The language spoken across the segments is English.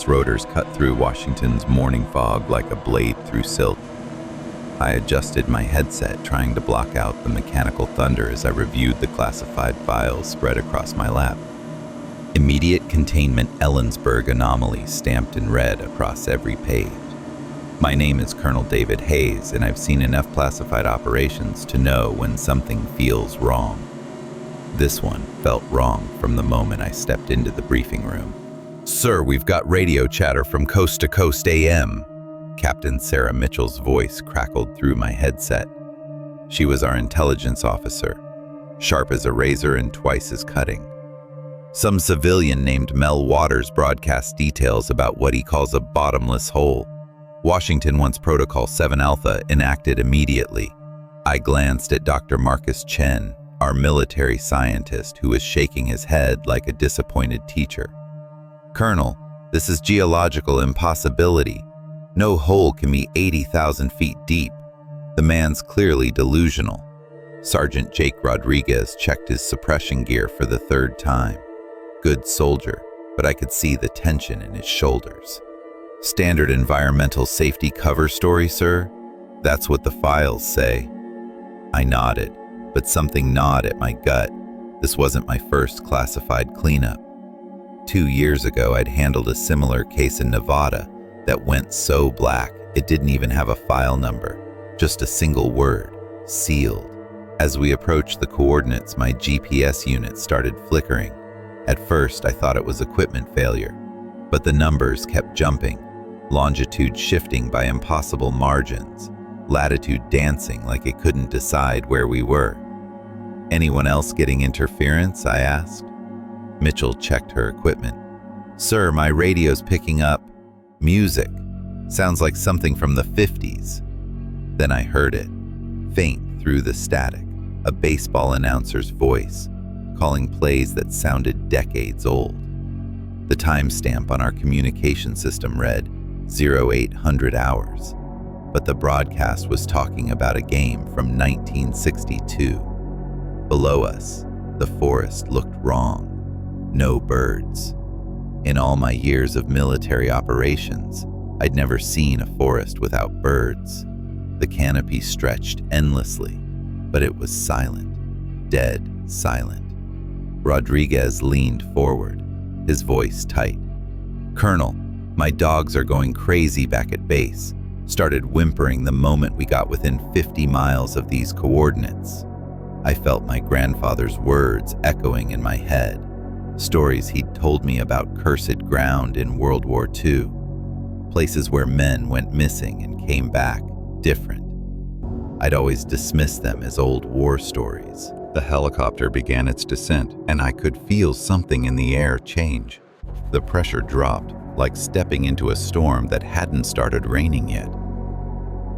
rotors cut through Washington's morning fog like a blade through silk. I adjusted my headset, trying to block out the mechanical thunder as I reviewed the classified files spread across my lap. Immediate containment Ellensburg anomaly stamped in red across every page. My name is Colonel David Hayes, and I've seen enough classified operations to know when something feels wrong. This one felt wrong from the moment I stepped into the briefing room. "Sir, we've got radio chatter from Coast to Coast AM." Captain Sarah Mitchell's voice crackled through my headset. She was our intelligence officer, sharp as a razor and twice as cutting. Some civilian named Mel Waters broadcast details about what he calls a bottomless hole. Washington wants Protocol 7 Alpha enacted immediately. I glanced at Dr. Marcus Chen, our military scientist, who was shaking his head like a disappointed teacher. "Colonel, this is geological impossibility. No hole can be 80,000 feet deep. The man's clearly delusional." Sergeant Jake Rodriguez checked his suppression gear for the third time. Good soldier, but I could see the tension in his shoulders. "Standard environmental safety cover story, sir? That's what the files say." I nodded, but something gnawed at my gut. This wasn't my first classified cleanup. 2 years ago, I'd handled a similar case in Nevada that went so black it didn't even have a file number, just a single word: sealed. As we approached the coordinates, my GPS unit started flickering. At first, I thought it was equipment failure, but the numbers kept jumping, longitude shifting by impossible margins, latitude dancing like it couldn't decide where we were. "Anyone else getting interference?" I asked. Mitchell checked her equipment. "Sir, my radio's picking up music. Sounds like something from the 50s. Then I heard it, faint through the static, a baseball announcer's voice, calling plays that sounded decades old. The timestamp on our communication system read 0800 hours, but the broadcast was talking about a game from 1962. Below us, the forest looked wrong. No birds. In all my years of military operations, I'd never seen a forest without birds. The canopy stretched endlessly, but it was silent, dead silent. Rodriguez leaned forward, his voice tight. "Colonel, my dogs are going crazy back at base. Started whimpering the moment we got within 50 miles of these coordinates." I felt my grandfather's words echoing in my head, stories he'd told me about cursed ground in World War II, places where men went missing and came back different. I'd always dismissed them as old war stories. The helicopter began its descent, and I could feel something in the air change. The pressure dropped, like stepping into a storm that hadn't started raining yet.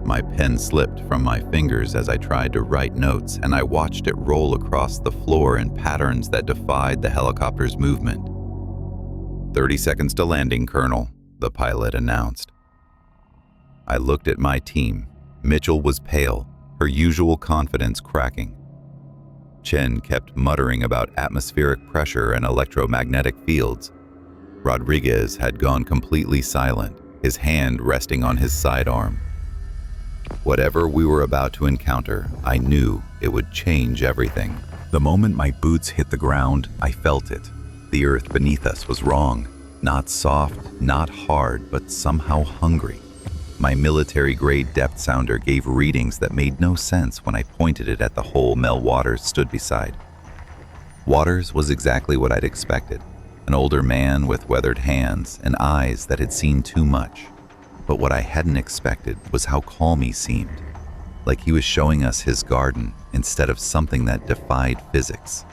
My pen slipped from my fingers as I tried to write notes, and I watched it roll across the floor in patterns that defied the helicopter's movement. 30 seconds to landing, Colonel," the pilot announced. I looked at my team. Mitchell was pale, her usual confidence cracking. Chen kept muttering about atmospheric pressure and electromagnetic fields. Rodriguez had gone completely silent, his hand resting on his sidearm. Whatever we were about to encounter, I knew it would change everything. The moment my boots hit the ground, I felt it. The earth beneath us was wrong. Not soft, not hard, but somehow hungry. My military-grade depth sounder gave readings that made no sense when I pointed it at the hole Mel Waters stood beside. Waters was exactly what I'd expected, an older man with weathered hands and eyes that had seen too much. But what I hadn't expected was how calm he seemed, like he was showing us his garden instead of something that defied physics.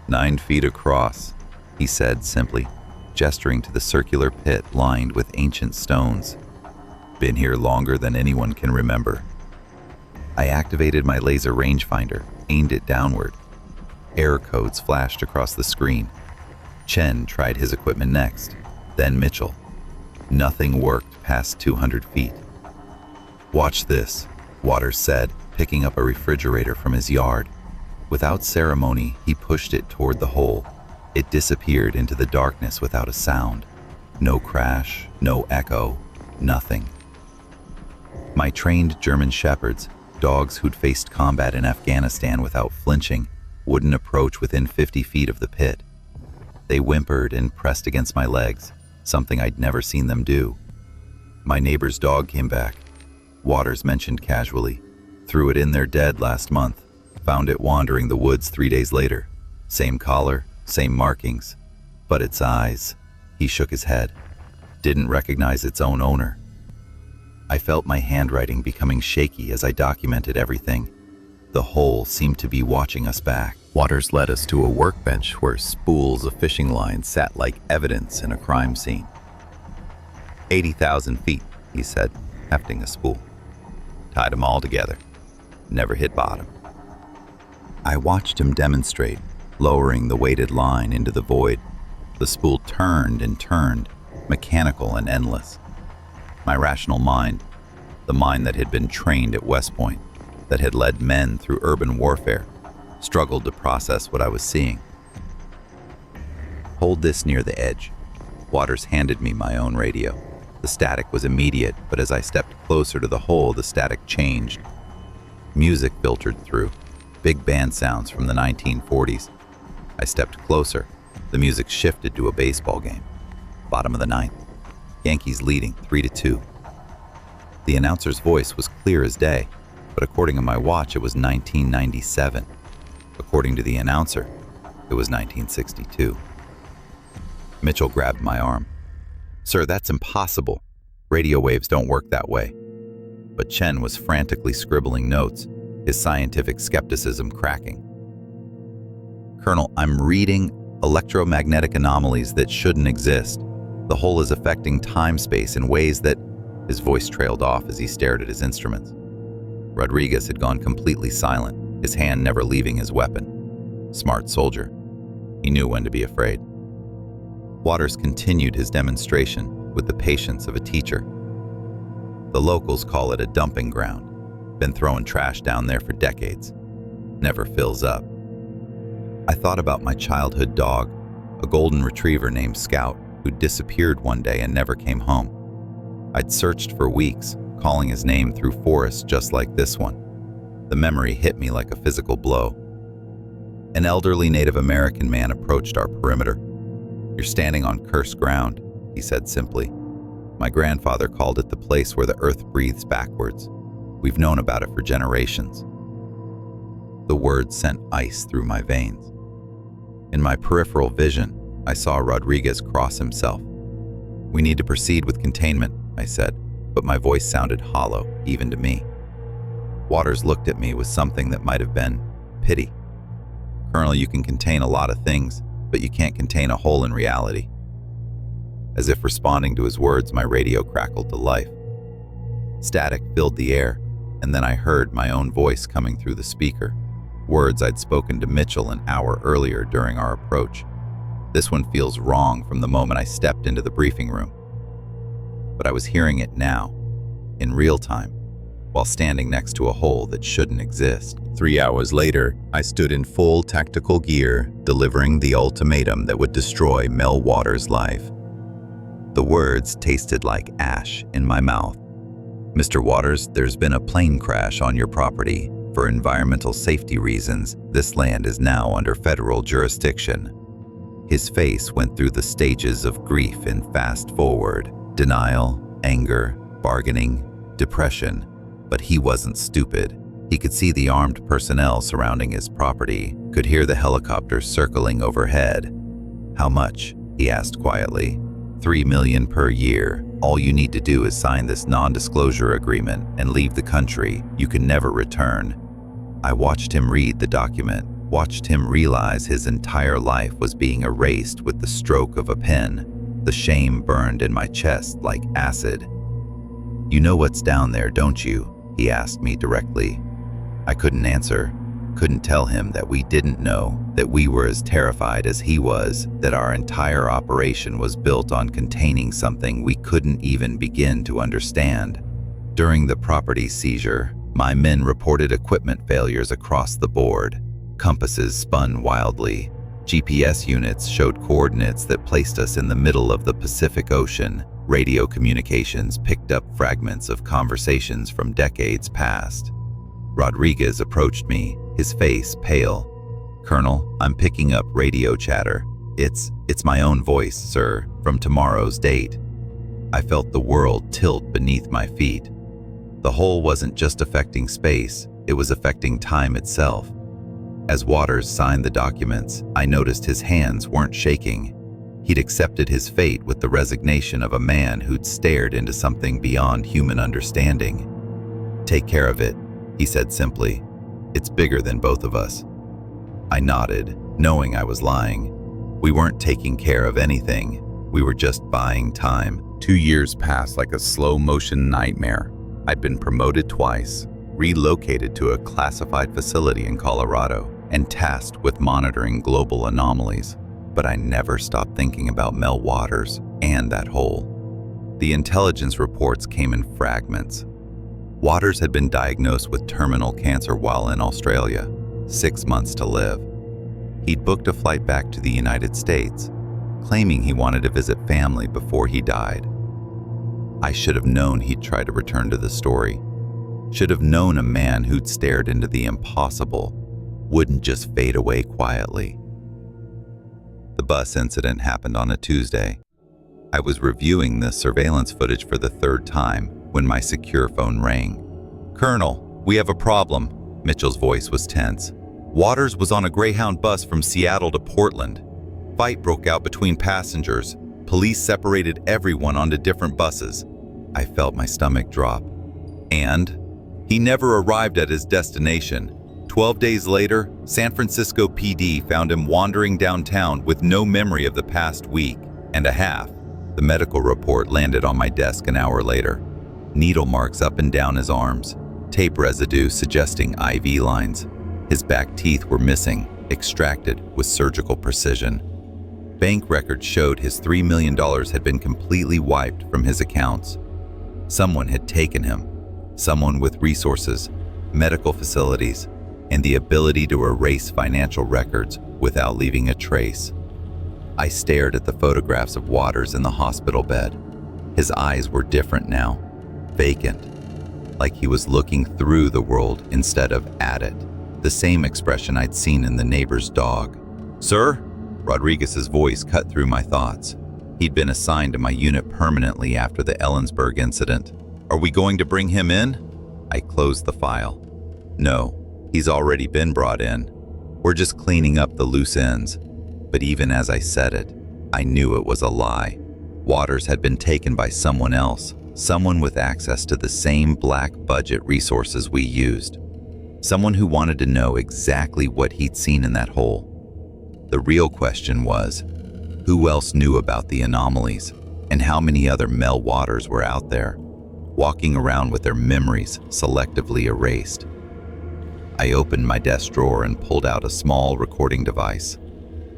9 feet across, he said simply, gesturing to the circular pit lined with ancient stones. Been here longer than anyone can remember. I activated my laser rangefinder, aimed it downward. Error codes flashed across the screen. Chen tried his equipment next, then Mitchell. Nothing worked past 200 feet. "Watch this," Waters said, picking up a refrigerator from his yard. Without ceremony, he pushed it toward the hole. It disappeared into the darkness without a sound. No crash, no echo, nothing. My trained German shepherds, dogs who'd faced combat in Afghanistan without flinching, wouldn't approach within 50 feet of the pit. They whimpered and pressed against my legs, something I'd never seen them do. My neighbor's dog came back. Waters mentioned casually. Threw it in there dead last month. Found it wandering the woods 3 days later. Same collar, same markings. But its eyes. He shook his head. Didn't recognize its own owner. I felt my handwriting becoming shaky as I documented everything. The whole seemed to be watching us back. Waters led us to a workbench where spools of fishing line sat like evidence in a crime scene. 80,000 feet, he said, hefting a spool. Tied them all together. Never hit bottom. I watched him demonstrate, lowering the weighted line into the void. The spool turned and turned, mechanical and endless. My rational mind, the mind that had been trained at West Point, that had led men through urban warfare, struggled to process what I was seeing. Hold this near the edge. Waters handed me my own radio. The static was immediate, but as I stepped closer to the hole, the static changed. Music filtered through, big band sounds from the 1940s. I stepped closer. The music shifted to a baseball game. Bottom of the ninth. Yankees leading 3-2. The announcer's voice was clear as day, but according to my watch, it was 1997. According to the announcer, it was 1962. Mitchell grabbed my arm. Sir, that's impossible. Radio waves don't work that way. But Chen was frantically scribbling notes, his scientific skepticism cracking. Colonel, I'm reading electromagnetic anomalies that shouldn't exist. The hole is affecting time-space in ways that... His voice trailed off as he stared at his instruments. Rodriguez had gone completely silent, his hand never leaving his weapon. Smart soldier. He knew when to be afraid. Waters continued his demonstration with the patience of a teacher. The locals call it a dumping ground. Been throwing trash down there for decades. Never fills up. I thought about my childhood dog, a golden retriever named Scout, who disappeared one day and never came home. I'd searched for weeks, calling his name through forests just like this one. The memory hit me like a physical blow. An elderly Native American man approached our perimeter. You're standing on cursed ground, he said simply. My grandfather called it the place where the earth breathes backwards. We've known about it for generations. The words sent ice through my veins. In my peripheral vision, I saw Rodriguez cross himself. We need to proceed with containment, I said, but my voice sounded hollow, even to me. Waters looked at me with something that might have been pity. Colonel, you can contain a lot of things, but you can't contain a hole in reality. As if responding to his words, my radio crackled to life. Static filled the air, and then I heard my own voice coming through the speaker, words I'd spoken to Mitchell an hour earlier during our approach. This one feels wrong from the moment I stepped into the briefing room. But I was hearing it now, in real time, while standing next to a hole that shouldn't exist. 3 hours later, I stood in full tactical gear, delivering the ultimatum that would destroy Mel Waters' life. The words tasted like ash in my mouth. Mr. Waters, there's been a plane crash on your property. For environmental safety reasons, this land is now under federal jurisdiction. His face went through the stages of grief in fast forward. Denial, anger, bargaining, depression. But he wasn't stupid. He could see the armed personnel surrounding his property, could hear the helicopters circling overhead. How much? He asked quietly. $3 million per year. All you need to do is sign this non-disclosure agreement and leave the country. You can never return. I watched him read the document, watched him realize his entire life was being erased with the stroke of a pen. The shame burned in my chest like acid. You know what's down there, don't you? He asked me directly. I couldn't answer, couldn't tell him that we didn't know, that we were as terrified as he was, that our entire operation was built on containing something we couldn't even begin to understand. During the property seizure, my men reported equipment failures across the board. Compasses spun wildly. GPS units showed coordinates that placed us in the middle of the Pacific Ocean. Radio communications picked up fragments of conversations from decades past. Rodriguez approached me, his face pale. "Colonel, I'm picking up radio chatter. It's my own voice, sir, from tomorrow's date." I felt the world tilt beneath my feet. The hole wasn't just affecting space, it was affecting time itself. As Waters signed the documents, I noticed his hands weren't shaking. He'd accepted his fate with the resignation of a man who'd stared into something beyond human understanding. "Take care of it," he said simply. "It's bigger than both of us." I nodded, knowing I was lying. We weren't taking care of anything. We were just buying time. 2 years passed like a slow-motion nightmare. I'd been promoted twice, relocated to a classified facility in Colorado, and tasked with monitoring global anomalies. But I never stopped thinking about Mel Waters and that hole. The intelligence reports came in fragments. Waters had been diagnosed with terminal cancer while in Australia, 6 months to live. He'd booked a flight back to the United States, claiming he wanted to visit family before he died. I should have known he'd try to return to the story. Should have known a man who'd stared into the impossible wouldn't just fade away quietly. The bus incident happened on a Tuesday. I was reviewing the surveillance footage for the third time when my secure phone rang. "Colonel, we have a problem." Mitchell's voice was tense. "Waters was on a Greyhound bus from Seattle to Portland. Fight broke out between passengers. Police separated everyone onto different buses." I felt my stomach drop. "And he never arrived at his destination. 12 days later, San Francisco PD found him wandering downtown with no memory of the past week and a half." The medical report landed on my desk an hour later. Needle marks up and down his arms, tape residue suggesting IV lines. His back teeth were missing, extracted with surgical precision. Bank records showed his $3 million had been completely wiped from his accounts. Someone had taken him, someone with resources, medical facilities, and the ability to erase financial records without leaving a trace. I stared at the photographs of Waters in the hospital bed. His eyes were different now, vacant, like he was looking through the world instead of at it. The same expression I'd seen in the neighbor's dog. "Sir?" Rodriguez's voice cut through my thoughts. He'd been assigned to my unit permanently after the Ellensburg incident. "Are we going to bring him in?" I closed the file. "No. He's already been brought in. We're just cleaning up the loose ends." But even as I said it, I knew it was a lie. Waters had been taken by someone else, someone with access to the same black budget resources we used. Someone who wanted to know exactly what he'd seen in that hole. The real question was, who else knew about the anomalies, and how many other Mel Waters were out there, walking around with their memories selectively erased? I opened my desk drawer and pulled out a small recording device.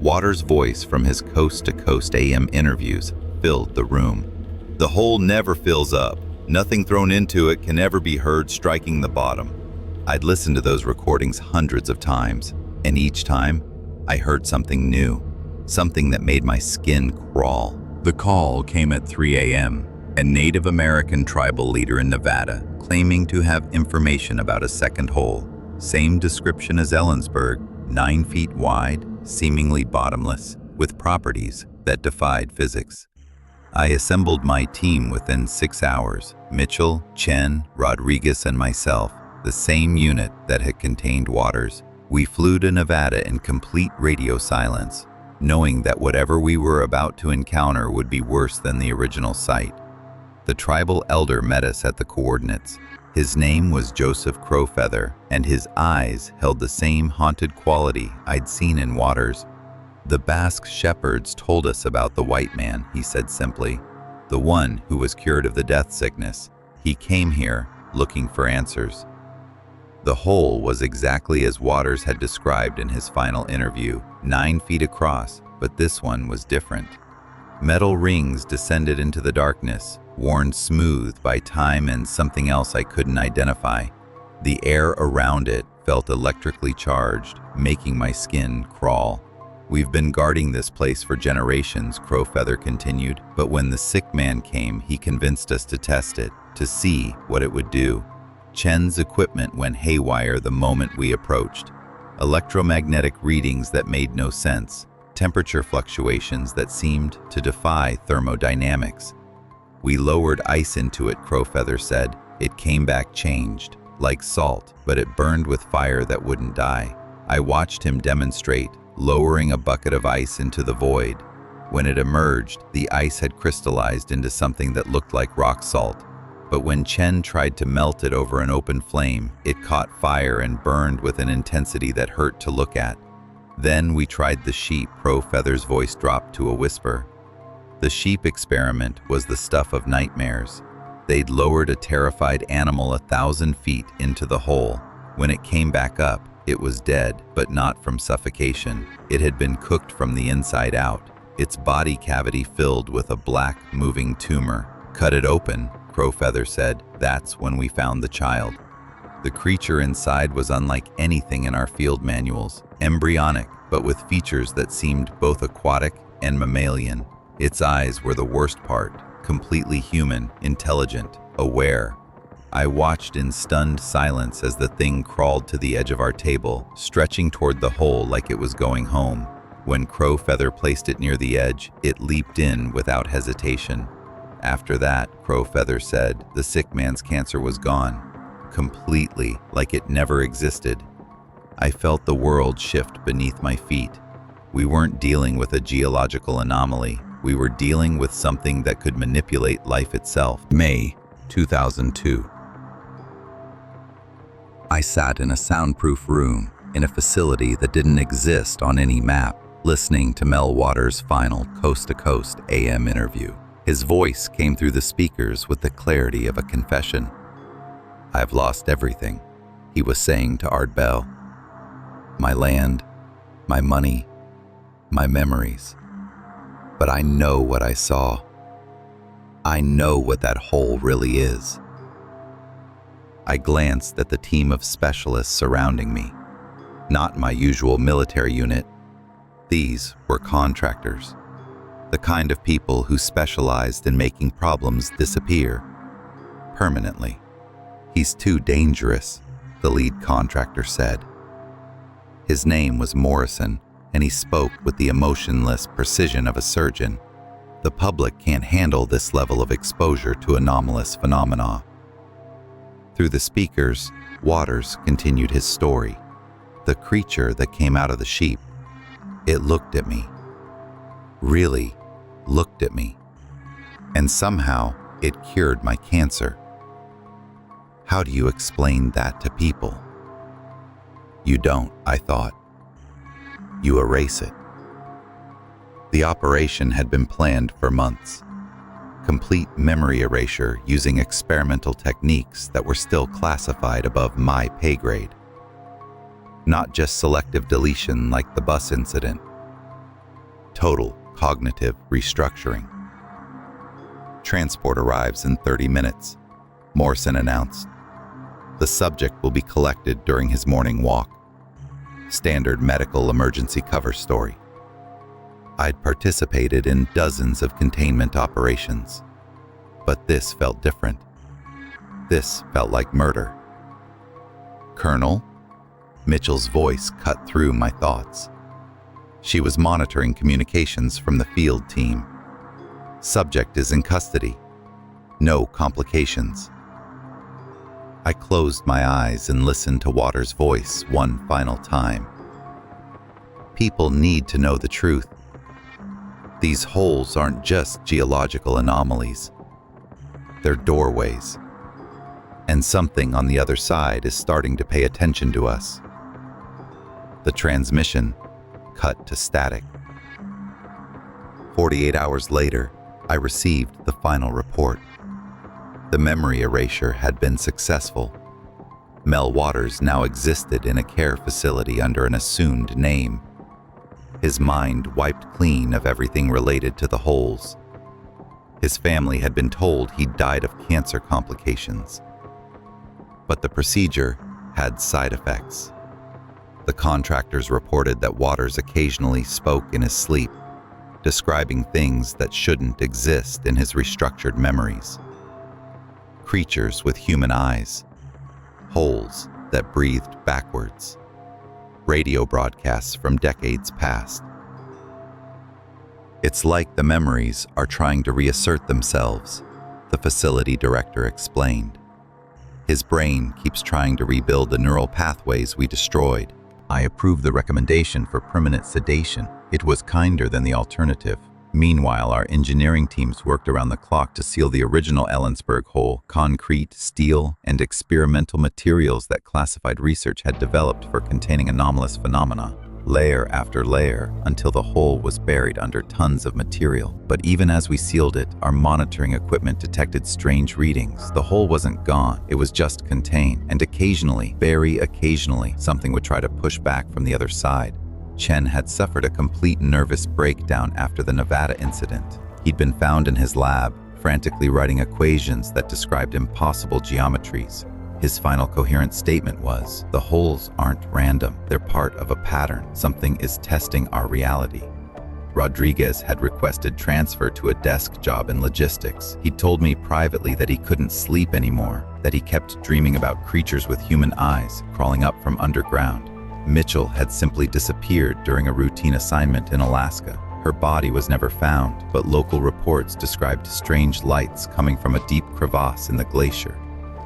Waters' voice from his coast-to-coast AM interviews filled the room. "The hole never fills up. Nothing thrown into it can ever be heard striking the bottom." I'd listened to those recordings hundreds of times, and each time, I heard something new, something that made my skin crawl. The call came at 3 a.m., a Native American tribal leader in Nevada claiming to have information about a second hole. Same description as Ellensburg, 9 feet wide, seemingly bottomless, with properties that defied physics. I assembled my team within 6 hours, Mitchell, Chen, Rodriguez, and myself, the same unit that had contained Waters. We flew to Nevada in complete radio silence, knowing that whatever we were about to encounter would be worse than the original site. The tribal elder met us at the coordinates. His name was Joseph Crowfeather, and his eyes held the same haunted quality I'd seen in Waters. "The Basque shepherds told us about the white man," he said simply. "The one who was cured of the death sickness. He came here looking for answers." The hole was exactly as Waters had described in his final interview, 9 feet across, but this one was different. Metal rings descended into the darkness, worn smooth by time and something else I couldn't identify. The air around it felt electrically charged, making my skin crawl. We've been guarding this place for generations, Crowfeather continued, but when the sick man came, he convinced us to test it, to see what it would do. Chen's equipment went haywire the moment we approached. Electromagnetic readings that made no sense, temperature fluctuations that seemed to defy thermodynamics. We lowered ice into it, Crowfeather said. It came back changed, like salt, but it burned with fire that wouldn't die. I watched him demonstrate, lowering a bucket of ice into the void. When it emerged, the ice had crystallized into something that looked like rock salt. But when Chen tried to melt it over an open flame, it caught fire and burned with an intensity that hurt to look at. Then we tried the sheep. Crowfeather's voice dropped to a whisper. The sheep experiment was the stuff of nightmares. They'd lowered a terrified animal 1,000 feet into the hole. When it came back up, it was dead, but not from suffocation. It had been cooked from the inside out, its body cavity filled with a black, moving tumor. Cut it open, Crowfeather said. That's when we found the child. The creature inside was unlike anything in our field manuals, embryonic, but with features that seemed both aquatic and mammalian. Its eyes were the worst part, completely human, intelligent, aware. I watched in stunned silence as the thing crawled to the edge of our table, stretching toward the hole like it was going home. When Crowfeather placed it near the edge, it leaped in without hesitation. After that, Crowfeather said, the sick man's cancer was gone. Completely, like it never existed. I felt the world shift beneath my feet. We weren't dealing with a geological anomaly. We were dealing with something that could manipulate life itself. May 2002. I sat in a soundproof room in a facility that didn't exist on any map, listening to Mel Waters' final coast-to-coast AM interview. His voice came through the speakers with the clarity of a confession. "I've lost everything," he was saying to Art Bell. "My land, my money, my memories. But I know what I saw. I know what that hole really is." I glanced at the team of specialists surrounding me. Not my usual military unit. These were contractors. The kind of people who specialized in making problems disappear permanently. "He's too dangerous," the lead contractor said. His name was Morrison, and he spoke with the emotionless precision of a surgeon. "The public can't handle this level of exposure to anomalous phenomena." Through the speakers, Waters continued his story. The creature that came out of the sheep, it looked at me. Really looked at me. And somehow it cured my cancer. How do you explain that to people? You don't, I thought. You erase it. The operation had been planned for months. Complete memory erasure using experimental techniques that were still classified above my pay grade. Not just selective deletion like the bus incident. Total cognitive restructuring. "Transport arrives in 30 minutes, Morrison announced. "The subject will be collected during his morning walk." Standard medical emergency cover story. I'd participated in dozens of containment operations, but this felt different. This felt like murder. "Colonel?" Mitchell's voice cut through my thoughts. She was monitoring communications from the field team. "Subject is in custody. No complications." I closed my eyes and listened to Waters' voice one final time. People need to know the truth. These holes aren't just geological anomalies. They're doorways. And something on the other side is starting to pay attention to us. The transmission cut to static. 48 hours later, I received the final report. The memory erasure had been successful. Mel Waters now existed in a care facility under an assumed name. His mind wiped clean of everything related to the holes. His family had been told he'd died of cancer complications. But the procedure had side effects. The contractors reported that Waters occasionally spoke in his sleep, describing things that shouldn't exist in his restructured memories. Creatures with human eyes, holes that breathed backwards, radio broadcasts from decades past. It's like the memories are trying to reassert themselves, the facility director explained. His brain keeps trying to rebuild the neural pathways we destroyed. I approved the recommendation for permanent sedation. It was kinder than the alternative. Meanwhile, our engineering teams worked around the clock to seal the original Ellensburg hole, concrete, steel, and experimental materials that classified research had developed for containing anomalous phenomena, layer after layer, until the hole was buried under tons of material. But even as we sealed it, our monitoring equipment detected strange readings. The hole wasn't gone, it was just contained, and occasionally, very occasionally, something would try to push back from the other side. Chen had suffered a complete nervous breakdown after the Nevada incident. He'd been found in his lab, frantically writing equations that described impossible geometries. His final coherent statement was, "The holes aren't random, they're part of a pattern. Something is testing our reality." Rodriguez had requested transfer to a desk job in logistics. He told me privately that he couldn't sleep anymore, that he kept dreaming about creatures with human eyes crawling up from underground. Mitchell had simply disappeared during a routine assignment in Alaska. Her body was never found, but local reports described strange lights coming from a deep crevasse in the glacier.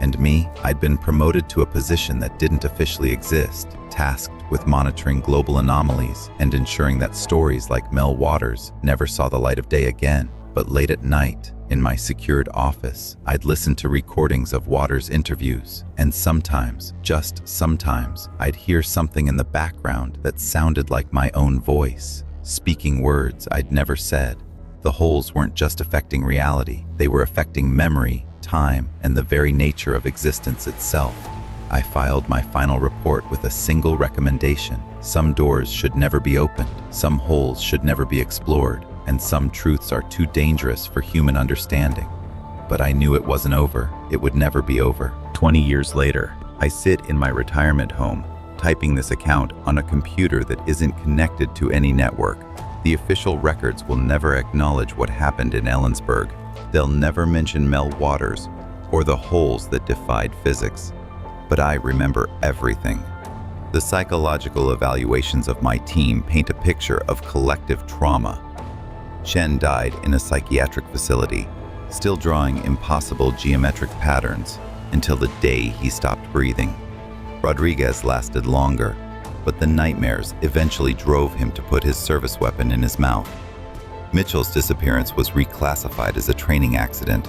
And me, I'd been promoted to a position that didn't officially exist, tasked with monitoring global anomalies and ensuring that stories like Mel Waters never saw the light of day again. But late at night, in my secured office, I'd listen to recordings of Waters' interviews, and sometimes, just sometimes, I'd hear something in the background that sounded like my own voice, speaking words I'd never said. The holes weren't just affecting reality, they were affecting memory, time, and the very nature of existence itself. I filed my final report with a single recommendation. Some doors should never be opened, some holes should never be explored, and some truths are too dangerous for human understanding. But I knew it wasn't over. It would never be over. 20 years later, I sit in my retirement home, typing this account on a computer that isn't connected to any network. The official records will never acknowledge what happened in Ellensburg. They'll never mention Mel Waters or the holes that defied physics. But I remember everything. The psychological evaluations of my team paint a picture of collective trauma. Chen died in a psychiatric facility, still drawing impossible geometric patterns until the day he stopped breathing. Rodriguez lasted longer, but the nightmares eventually drove him to put his service weapon in his mouth. Mitchell's disappearance was reclassified as a training accident.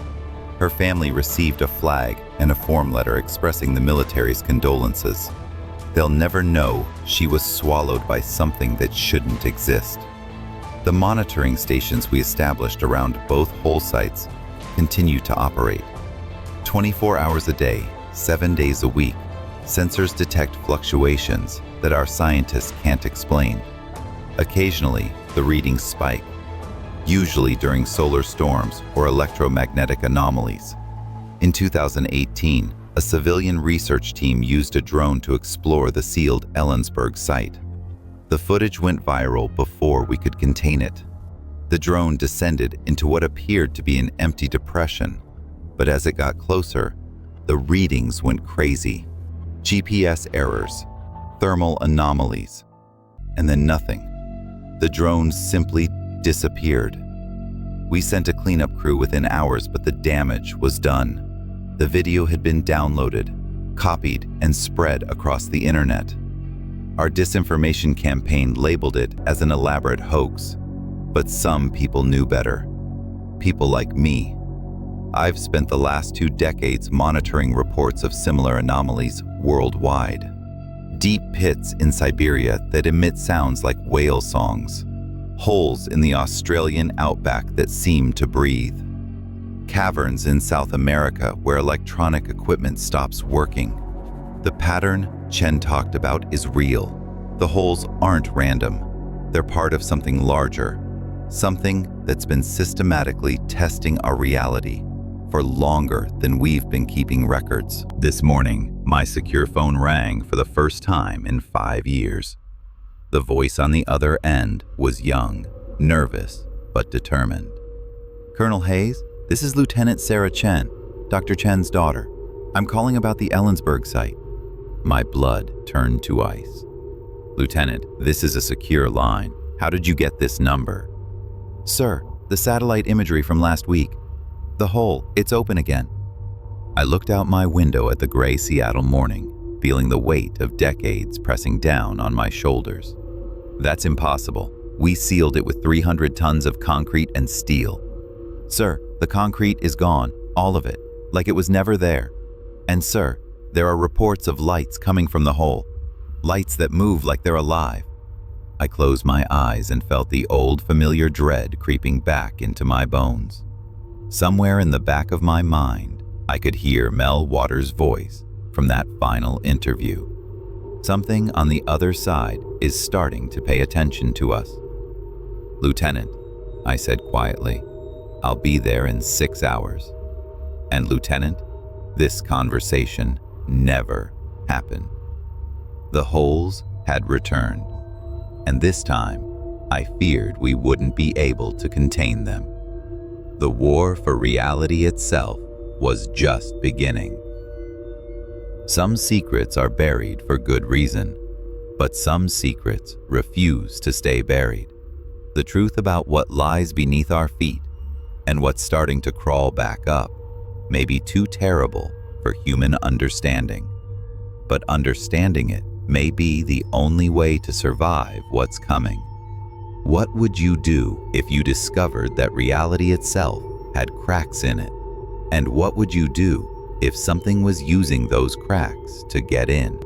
Her family received a flag and a form letter expressing the military's condolences. They'll never know she was swallowed by something that shouldn't exist. The monitoring stations we established around both hole sites continue to operate. 24 hours a day, 7 days a week, sensors detect fluctuations that our scientists can't explain. Occasionally, the readings spike, usually during solar storms or electromagnetic anomalies. In 2018, a civilian research team used a drone to explore the sealed Ellensburg site. The footage went viral before we could contain it. The drone descended into what appeared to be an empty depression, but as it got closer, the readings went crazy. GPS errors, thermal anomalies, and then nothing. The drone simply disappeared. We sent a cleanup crew within hours, but the damage was done. The video had been downloaded, copied, and spread across the internet. Our disinformation campaign labeled it as an elaborate hoax, but some people knew better. People like me. I've spent the last 2 decades monitoring reports of similar anomalies worldwide. Deep pits in Siberia that emit sounds like whale songs. Holes in the Australian outback that seem to breathe. Caverns in South America where electronic equipment stops working. The pattern Chen talked about is real. The holes aren't random. They're part of something larger, something that's been systematically testing our reality for longer than we've been keeping records. This morning, My secure phone rang for the first time in 5 years. The voice on the other end was young, nervous, but determined. "Colonel Hayes, this is Lieutenant Sarah Chen, Dr. Chen's daughter. I'm calling about the Ellensburg site." My blood turned to ice. "Lieutenant, this is a secure line. How did you get this number?" "Sir, the satellite imagery from last week. The hole, it's open again." I looked out my window at the gray Seattle morning, feeling the weight of decades pressing down on my shoulders. "That's impossible. We sealed it with 300 tons of concrete and steel." "Sir, the concrete is gone, all of it, like it was never there. And sir, there are reports of lights coming from the hole, lights that move like they're alive." I closed my eyes and felt the old familiar dread creeping back into my bones. Somewhere in the back of my mind, I could hear Mel Waters' voice from that final interview. Something on the other side is starting to pay attention to us. "Lieutenant," I said quietly, "I'll be there in 6 hours." And Lieutenant, this conversation never happened. The holes had returned, and this time, I feared we wouldn't be able to contain them. The war for reality itself was just beginning. Some secrets are buried for good reason, but some secrets refuse to stay buried. The truth about what lies beneath our feet and what's starting to crawl back up may be too terrible for human understanding, but understanding it may be the only way to survive what's coming. What would you do if you discovered that reality itself had cracks in it? And what would you do if something was using those cracks to get in?